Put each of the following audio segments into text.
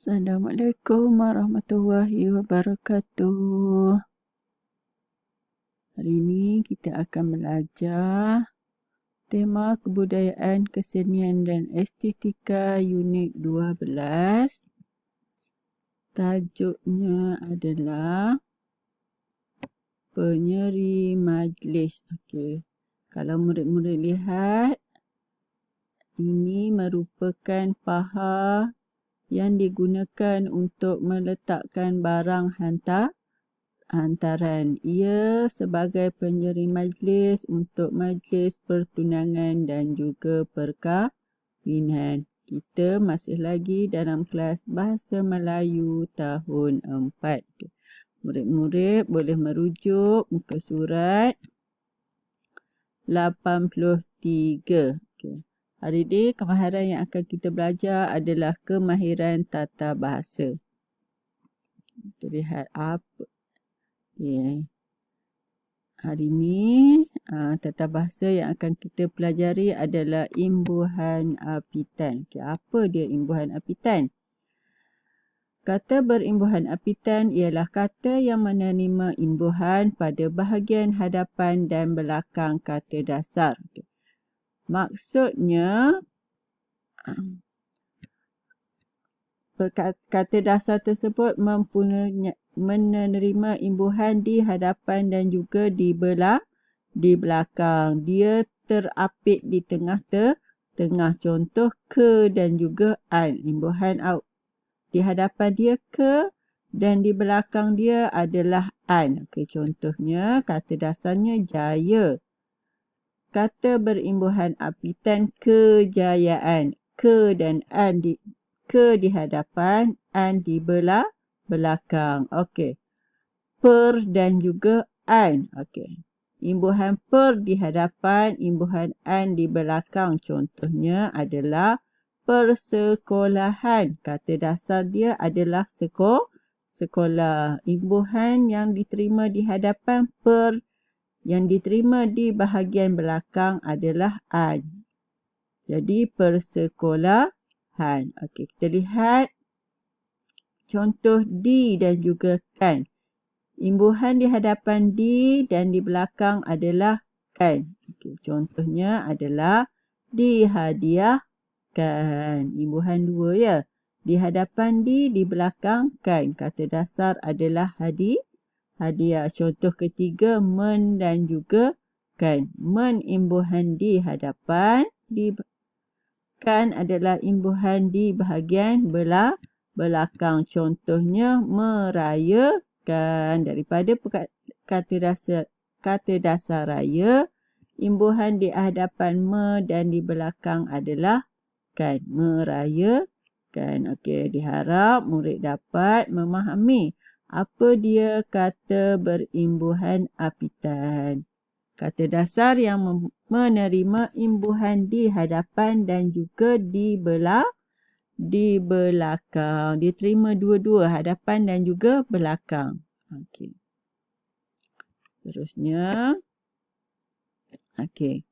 Assalamualaikum warahmatullahi wabarakatuh. Hari ini kita akan belajar tema kebudayaan, kesenian dan estetika unit 12. Tajuknya adalah penyeri majlis. Okey. Kalau murid-murid lihat, ini merupakan paha yang digunakan untuk meletakkan barang hantaran. Ia sebagai penyeri majlis untuk majlis pertunangan dan juga perkahwinan. Kita masih lagi dalam kelas Bahasa Melayu tahun 4. Murid-murid boleh merujuk muka surat 83. Okay. Hari ini kemahiran yang akan kita belajar adalah kemahiran tata bahasa. Kita lihat apa. Okay. Hari ini tata bahasa yang akan kita pelajari adalah imbuhan apitan. Okay. Apa dia imbuhan apitan? Kata berimbuhan apitan ialah kata yang menerima imbuhan pada bahagian hadapan dan belakang kata dasar. Okay. Maksudnya, kata dasar tersebut menerima imbuhan di hadapan dan juga di belakang. Dia terapit di tengah. Contoh ke dan juga an. Imbuhan di hadapan dia ke dan di belakang dia adalah an. Okey, contohnya kata dasarnya jaya. Kata berimbuhan apitan kejayaan. Ke dan an ke di hadapan, an di belakang. Okey. Per dan juga an. Okey. Imbuhan per di hadapan, imbuhan an di belakang. Contohnya adalah persekolahan. Kata dasar dia adalah sekolah. Imbuhan yang diterima di hadapan per, yang diterima di bahagian belakang adalah an. Jadi persekolahan. Okey, kita lihat contoh di dan juga kan. Imbuhan di hadapan di dan di belakang adalah kan. Okey, contohnya adalah dihadiahkan. Imbuhan dua ya. Di hadapan di belakang kan. Kata dasar adalah hadiah. Contoh ketiga, men dan juga kan. Men imbuhan di hadapan, kan adalah imbuhan di bahagian belakang. Contohnya merayakan. Daripada kata dasar raya, imbuhan di hadapan me dan di belakang adalah kan. Merayakan. Okey, diharap murid dapat memahami apa dia kata berimbuhan apitan. Kata dasar yang menerima imbuhan di hadapan dan juga di belakang. Diterima dua-dua, hadapan dan juga belakang. Okey. Terusnya. Okey.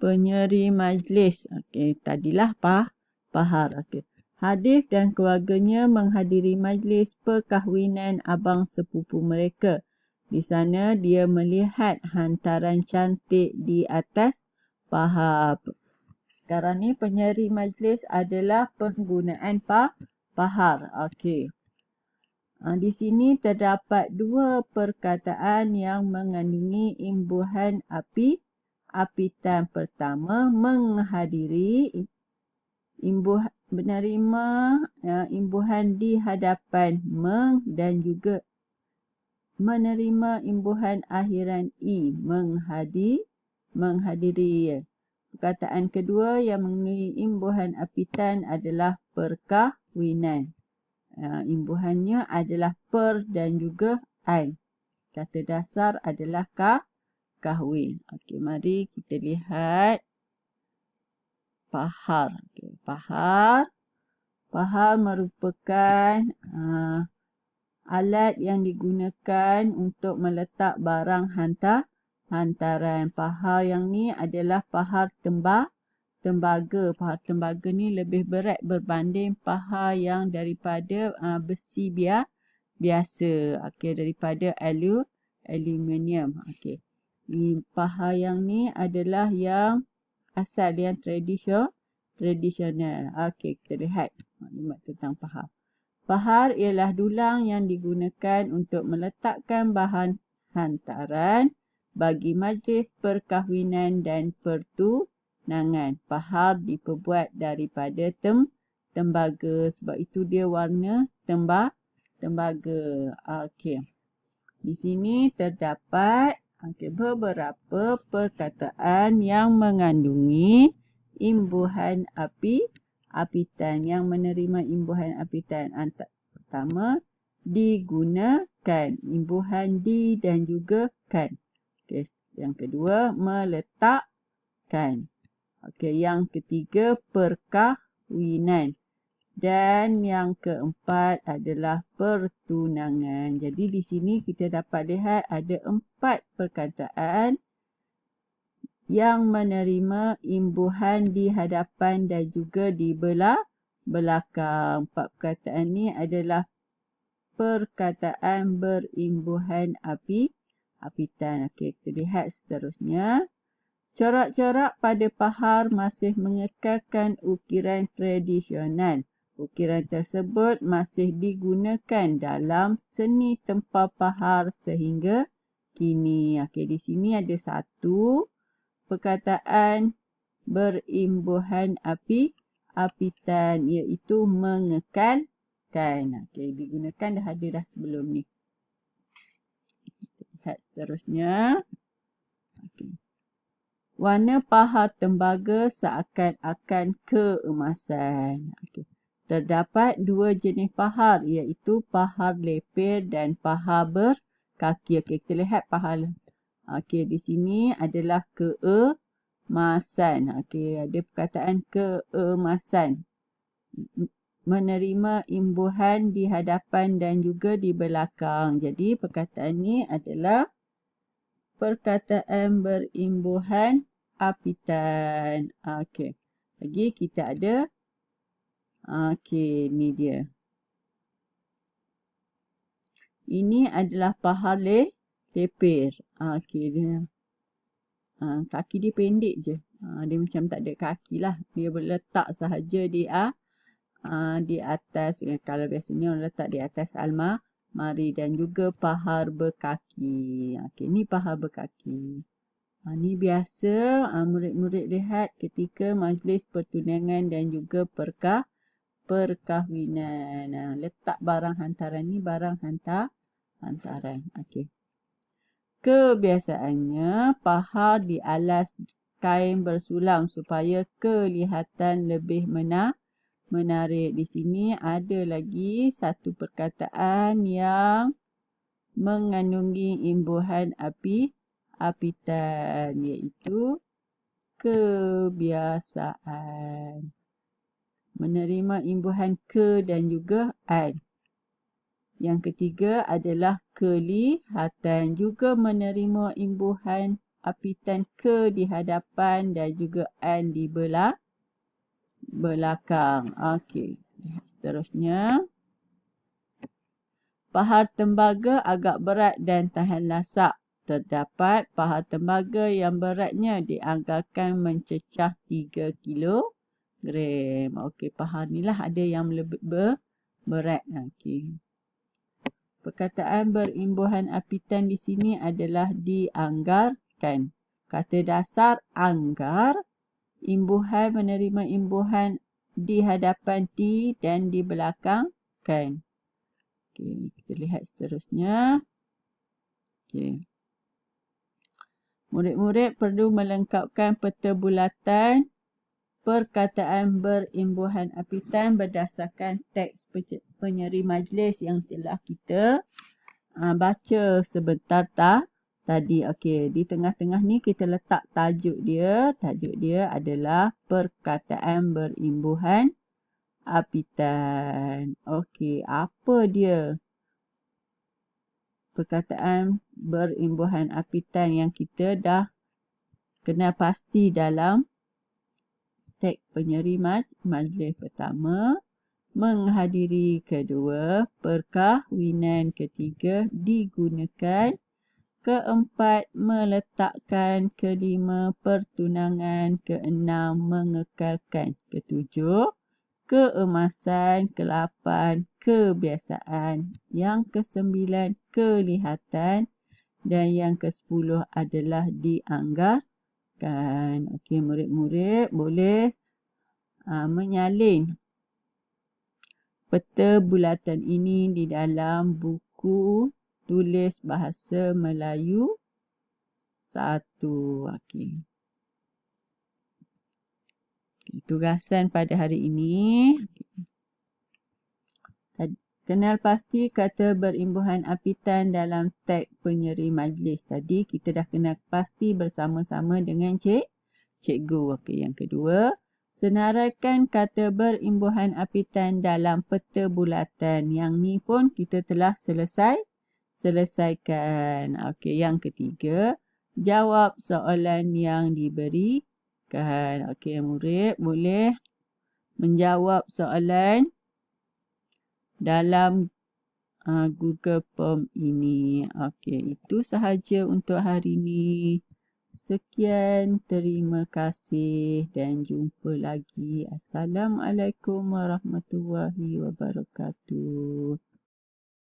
Penyeri majlis. Okey, tadilah pahar. Okey. Hadif dan keluarganya menghadiri majlis perkahwinan abang sepupu mereka. Di sana dia melihat hantaran cantik di atas paha. Sekarang ni penyeri majlis adalah penggunaan pahar. Okey. Di sini terdapat dua perkataan yang mengandungi imbuhan apitan. Pertama, menghadiri. Menerima imbuhan di hadapan dan juga menerima imbuhan akhiran i. Menghadiri. Perkataan kedua yang mengandungi imbuhan apitan adalah perkahwinan. Imbuhannya adalah per dan juga an. Kata dasar adalah kahwin. Okey, mari kita lihat pahar. Okay. Pahar merupakan alat yang digunakan untuk meletak barang hantaran. Pahar yang ni adalah pahar tembaga. Paha tembaga ni lebih berat berbanding paha yang daripada besi biasa. Okey, daripada aluminium. Okey. Paha yang ni adalah yang asal, yang tradisional. Okey, kita lihat maklumat tentang paha. Pahar ialah dulang yang digunakan untuk meletakkan bahan hantaran bagi majlis perkahwinan dan pertunangan. Pahar diperbuat daripada tembaga. Sebab itu dia warna tembaga. Okey. Di sini terdapat beberapa perkataan yang mengandungi imbuhan apitan, yang menerima imbuhan apitan. Pertama, digunakan, imbuhan di dan juga kan. Okey, yang kedua, meletakkan. Okey, yang ketiga, perkahwinan. Dan yang keempat adalah pertunangan. Jadi di sini kita dapat lihat ada 4 perkataan yang menerima imbuhan di hadapan dan juga di belakang. 4 perkataan ni adalah perkataan berimbuhan apitan. Okey, kita lihat seterusnya. Corak-corak pada pahar masih mengekalkan ukiran tradisional. Ukiran tersebut masih digunakan dalam seni tempah pahar sehingga kini. Okey, di sini ada satu perkataan berimbuhan apitan, iaitu mengekalkan. Okey, digunakan dah ada dah sebelum ni. Kita lihat seterusnya. Okey. Warna paha tembaga seakan-akan keemasan. Okey. Terdapat 2 jenis pahar, iaitu pahar lepir dan pahar berkaki. Okey, kita lihat pahar. Okey, di sini adalah keemasan. Okey, ada perkataan keemasan. Menerima imbuhan di hadapan dan juga di belakang. Jadi, perkataan ni adalah perkataan berimbuhan apitan. Okey. Lagi kita ada. Okey, ni dia. Ini adalah pahar lepir. Okey, dia. Kaki dia pendek je. Dia macam tak ada kaki lah. Dia berletak sahaja di atas. Kalau biasanya orang letak di atas almari, dan juga pahar berkaki. Okey, ni pahar berkaki. Ni biasa murid-murid lihat ketika majlis pertunangan dan juga perkahwinan. Letak barang hantaran ni barang hantaran. Okey. Kebiasaannya pahar dialas kain bersulam supaya kelihatan lebih menarik. Di sini ada lagi satu perkataan yang mengandungi imbuhan apitan, iaitu kebiasaan. Menerima imbuhan ke dan juga an. Yang ketiga adalah kelihatan, juga menerima imbuhan apitan ke di hadapan dan juga an di belakang. Okey, lihat seterusnya. Pahar tembaga agak berat dan tahan lasak. Terdapat pahar tembaga yang beratnya dianggarkan mencecah 3 kilogram. Okey, pahar ni lah ada yang lebih berat. Okey. Perkataan berimbuhan apitan di sini adalah dianggarkan. Kata dasar anggar. Imbuhan menerima imbuhan di hadapan di dan di belakang kan. Okey, kita lihat seterusnya. Okey. Murid-murid perlu melengkapkan peta bulatan perkataan berimbuhan apitan berdasarkan teks penyeri majlis yang telah kita baca sebentar tadi. Okey, di tengah-tengah ni kita letak tajuk dia. Tajuk dia adalah perkataan berimbuhan apitan. Okey, apa dia perkataan berimbuhan apitan yang kita dah kenal pasti dalam teks penyeri majlis pertama, menghadiri kedua, perkahwinan ketiga digunakan, keempat, meletakkan, kelima, pertunangan, keenam, mengekalkan, ketujuh, keemasan, ke-8, kebiasaan, yang ke-9, kelihatan, dan yang ke-10 adalah dianggarkan. Okey, murid-murid boleh menyalin peta bulatan ini di dalam buku tulis bahasa Melayu 1. Okey. Tugasan pada hari ini. Kenal pasti kata berimbuhan apitan dalam teks penyeri majlis. Tadi kita dah kenal pasti bersama-sama dengan cikgu. Okey, yang kedua, senaraikan kata berimbuhan apitan dalam peta bulatan. Yang ni pun kita telah selesaikan. Okey, yang ketiga, jawab soalan yang diberikan. Okey, murid boleh menjawab soalan dalam Google Form ini. Okey, itu sahaja untuk hari ini. Sekian, terima kasih dan jumpa lagi. Assalamualaikum warahmatullahi wabarakatuh.